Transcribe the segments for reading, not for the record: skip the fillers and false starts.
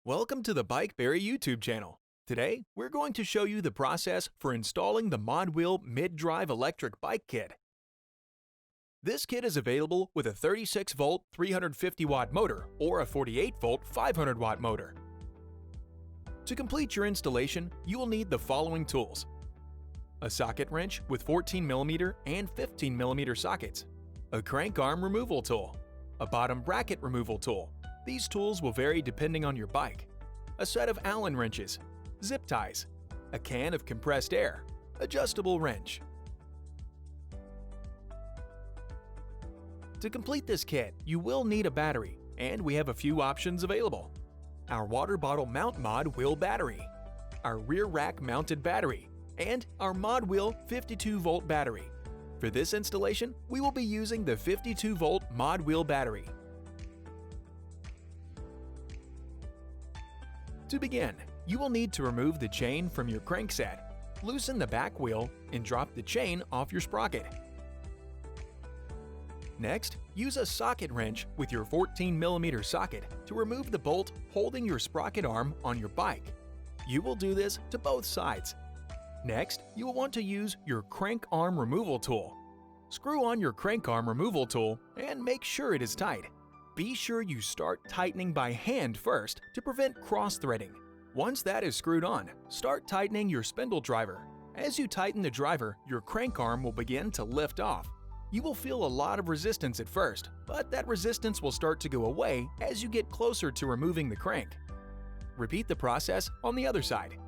Welcome to the BikeBerry YouTube channel. Today, we're going to show you the process for installing the ModWheel Mid-Drive Electric Bike Kit. This kit is available with a 36-volt 350-watt motor or a 48-volt 500-watt motor. To complete your installation, you will need the following tools: a socket wrench with 14mm and 15mm sockets, a crank arm removal tool, a bottom bracket removal tool. These tools will vary depending on your bike, a set of Allen wrenches, zip ties, a can of compressed air, adjustable wrench. To complete this kit, you will need a battery, and we have a few options available: our water bottle mount mod wheel battery, our rear rack mounted battery, and our ModWheel 52-volt battery. For this installation, we will be using the 52-volt ModWheel battery. To begin, you will need to remove the chain from your crankset, loosen the back wheel, and drop the chain off your sprocket. Next, use a socket wrench with your 14mm socket to remove the bolt holding your sprocket arm on your bike. You will do this to both sides. Next, you will want to use your crank arm removal tool. Screw on your crank arm removal tool and make sure it is tight. Be sure you start tightening by hand first to prevent cross-threading. Once that is screwed on, start tightening your spindle driver. As you tighten the driver, your crank arm will begin to lift off. You will feel a lot of resistance at first, but that resistance will start to go away as you get closer to removing the crank. Repeat the process on the other side.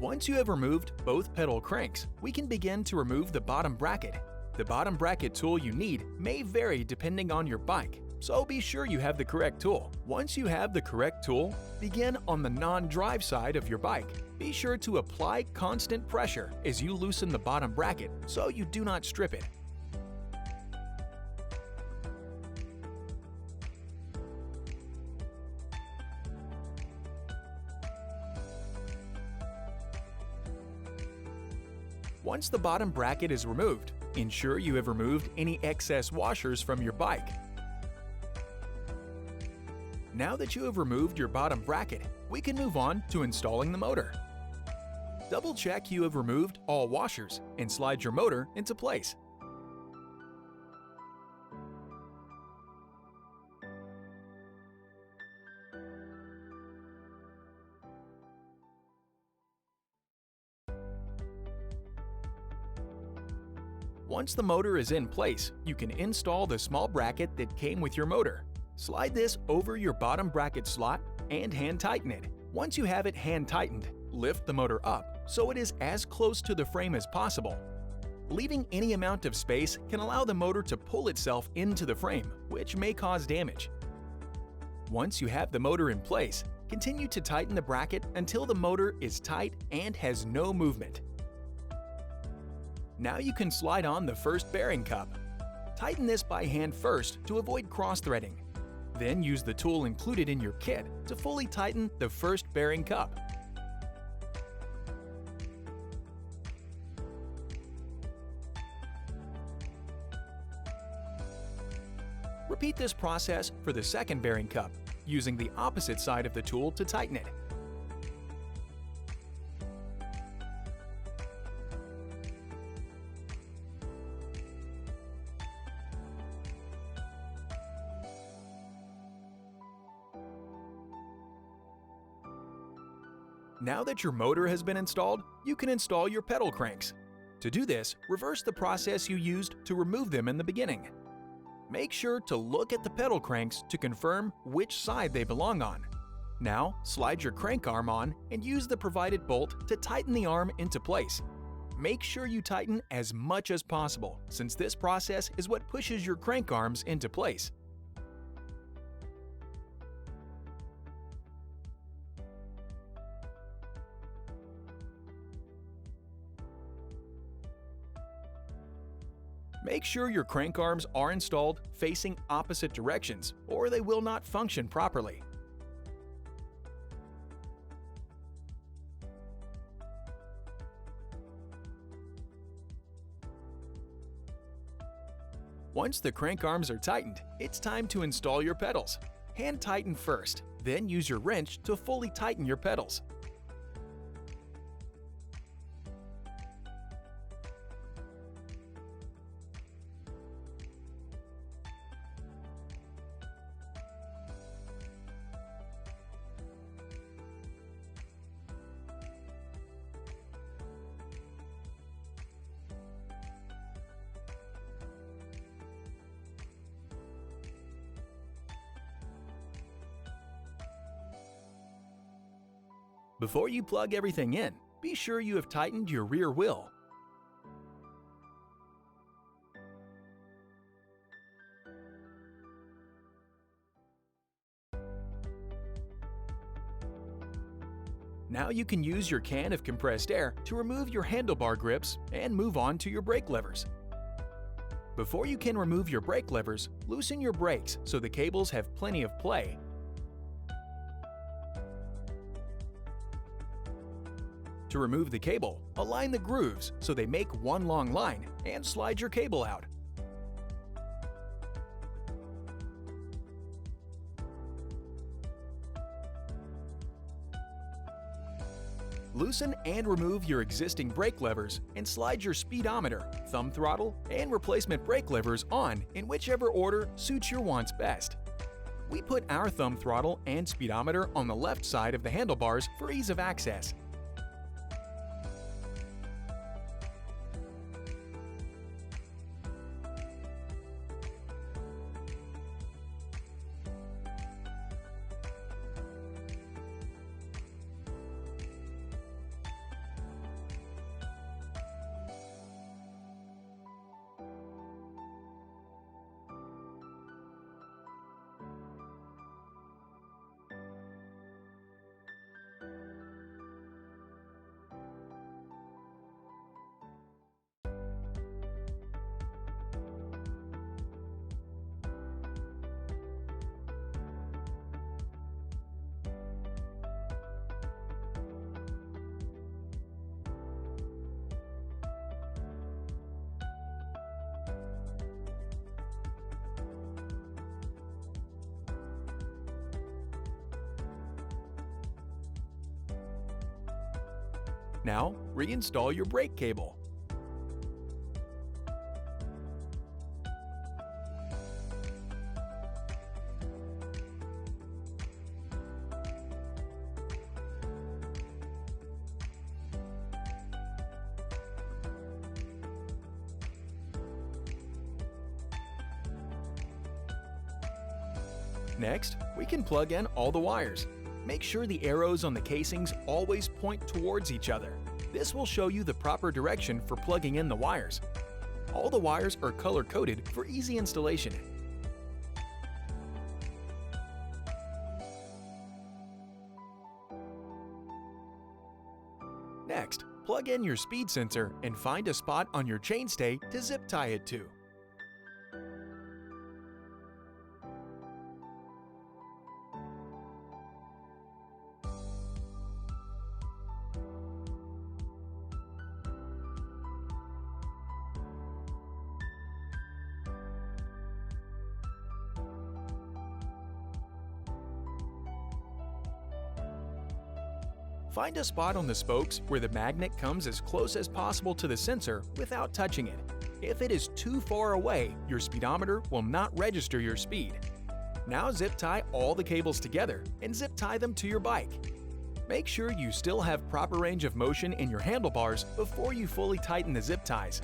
Once you have removed both pedal cranks, we can begin to remove the bottom bracket. The bottom bracket tool you need may vary depending on your bike, so be sure you have the correct tool. Once you have the correct tool, begin on the non-drive side of your bike. Be sure to apply constant pressure as you loosen the bottom bracket so you do not strip it. Once the bottom bracket is removed, ensure you have removed any excess washers from your bike. Now that you have removed your bottom bracket, we can move on to installing the motor. Double-check you have removed all washers and slide your motor into place. Once the motor is in place, you can install the small bracket that came with your motor. Slide this over your bottom bracket slot and hand tighten it. Once you have it hand tightened, lift the motor up so it is as close to the frame as possible. Leaving any amount of space can allow the motor to pull itself into the frame, which may cause damage. Once you have the motor in place, continue to tighten the bracket until the motor is tight and has no movement. Now you can slide on the first bearing cup. Tighten this by hand first to avoid cross-threading. Then use the tool included in your kit to fully tighten the first bearing cup. Repeat this process for the second bearing cup, using the opposite side of the tool to tighten it. Now that your motor has been installed, you can install your pedal cranks. To do this, reverse the process you used to remove them in the beginning. Make sure to look at the pedal cranks to confirm which side they belong on. Now, slide your crank arm on and use the provided bolt to tighten the arm into place. Make sure you tighten as much as possible, since this process is what pushes your crank arms into place. Make sure your crank arms are installed facing opposite directions, or they will not function properly. Once the crank arms are tightened, it's time to install your pedals. Hand tighten first, then use your wrench to fully tighten your pedals. Before you plug everything in, be sure you have tightened your rear wheel. Now you can use your can of compressed air to remove your handlebar grips and move on to your brake levers. Before you can remove your brake levers, loosen your brakes so the cables have plenty of play. To remove the cable, align the grooves so they make one long line and slide your cable out. Loosen and remove your existing brake levers and slide your speedometer, thumb throttle, and replacement brake levers on in whichever order suits your wants best. We put our thumb throttle and speedometer on the left side of the handlebars for ease of access. Now, reinstall your brake cable. Next, we can plug in all the wires. Make sure the arrows on the casings always point towards each other. This will show you the proper direction for plugging in the wires. All the wires are color-coded for easy installation. Next, plug in your speed sensor and find a spot on your chainstay to zip tie it to. Find a spot on the spokes where the magnet comes as close as possible to the sensor without touching it. If it is too far away, your speedometer will not register your speed. Now zip tie all the cables together and zip tie them to your bike. Make sure you still have proper range of motion in your handlebars before you fully tighten the zip ties.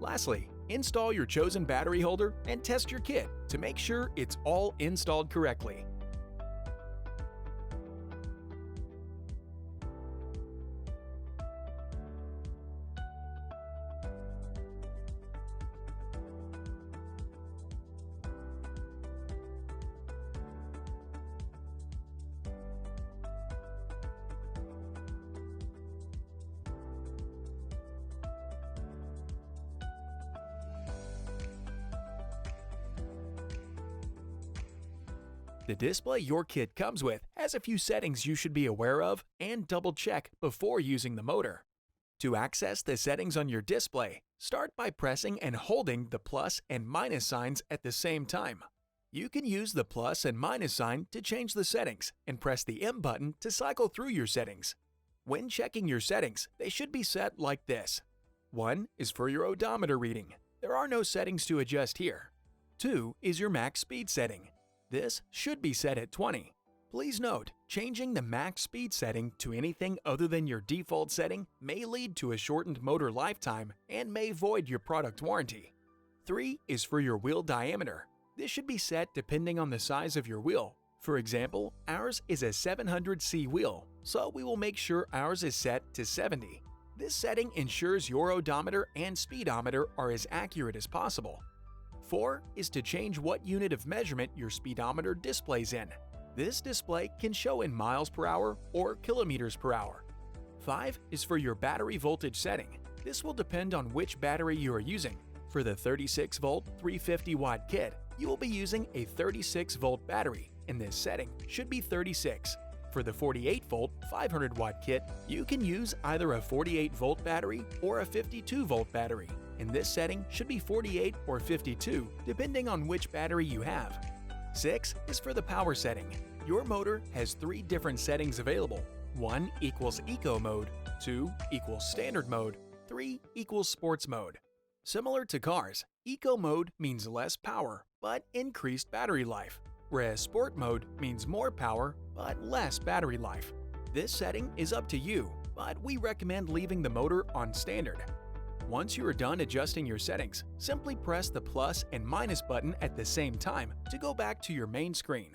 Lastly, install your chosen battery holder and test your kit to make sure it's all installed correctly. The display your kit comes with has a few settings you should be aware of and double-check before using the motor. To access the settings on your display, start by pressing and holding the plus and minus signs at the same time. You can use the plus and minus sign to change the settings and press the M button to cycle through your settings. When checking your settings, they should be set like this. 1 is for your odometer reading. There are no settings to adjust here. 2 is your max speed setting. This should be set at 20. Please note, changing the max speed setting to anything other than your default setting may lead to a shortened motor lifetime and may void your product warranty. 3 is for your wheel diameter. This should be set depending on the size of your wheel. For example, ours is a 700C wheel, so we will make sure ours is set to 70. This setting ensures your odometer and speedometer are as accurate as possible. 4 is to change what unit of measurement your speedometer displays in. This display can show in miles per hour or kilometers per hour. 5 is for your battery voltage setting. This will depend on which battery you are using. For the 36-volt 350-watt kit, you will be using a 36-volt battery, and this setting should be 36. For the 48-volt 500-watt kit, you can use either a 48-volt battery or a 52-volt battery, and this setting should be 48 or 52 depending on which battery you have. 6 is for the power setting. Your motor has 3 different settings available. 1 equals Eco mode, 2 equals Standard mode, 3 equals Sports mode. Similar to cars, Eco mode means less power but increased battery life, whereas Sport mode means more power but less battery life. This setting is up to you, but we recommend leaving the motor on Standard. Once you are done adjusting your settings, simply press the plus and minus button at the same time to go back to your main screen.